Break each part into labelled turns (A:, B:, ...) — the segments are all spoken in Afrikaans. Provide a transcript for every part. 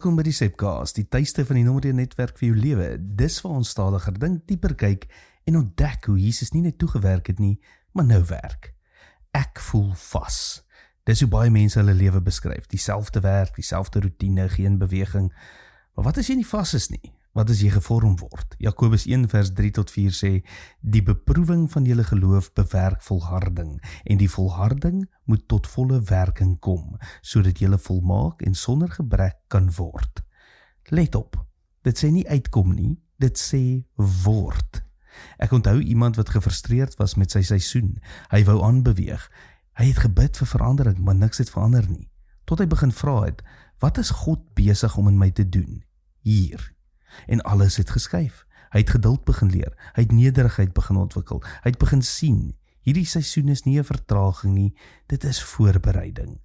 A: Welkom by die Sepcast, die tuiste van die nommer 1 netwerk vir jou lewe. Dis waar ons stadiger dink, dieper kyk en ontdek hoe Jesus nie net toegewerk het nie, maar nou werk. Ek voel vas. Dis hoe baie mense hulle lewe beskryf. Dieselfde werk, dieselfde routine, geen beweging. Maar wat as jy nie vas is nie? Wat as jy gevorm word? Jakobus 1 vers 3 tot 4 sê, die beproewing van julle geloof bewerk volharding, en die volharding moet tot volle werking kom, sodat julle volmaak en sonder gebrek kan word. Let op, dit sê nie uitkom nie, dit sê word. Ek onthou iemand wat gefrustreerd was met sy seisoen. Hy wou aanbeweeg. Hy het gebid vir verandering, maar niks het verander nie. Tot hy begin vra het, wat is God besig om in my te doen? Hier. En alles het geskuif. Hy het geduld begin leer, hy het nederigheid begin ontwikkel, hy het begin sien, hierdie seisoen is nie 'n vertraging nie, dit is voorbereiding.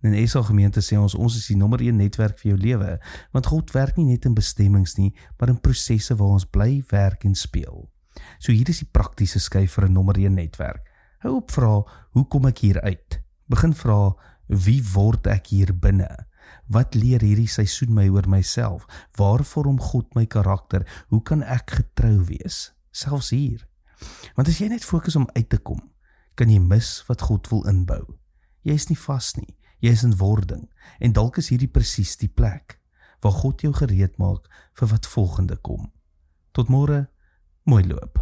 A: In SA gemeente sê ons is die nommer 1 netwerk vir jou lewe, want God werk nie net in bestemmings nie, maar in prosesse waar ons bly, werk en speel. So hier is die praktiese skuif vir 'n nommer 1 netwerk. Hou op vra, hoe kom ek hier uit? Begin vra, wie word ek hier binne? Wat leer hierdie seisoen my oor myself? Waar vorm God my karakter? Hoe kan ek getrou wees? Selfs hier. Want as jy net fokus om uit te kom, kan jy mis wat God wil inbou. Jy is nie vas nie, jy is in wording. En dalk is hierdie presies die plek waar God jou gereed maak vir wat volgende kom. Tot môre, mooi loop.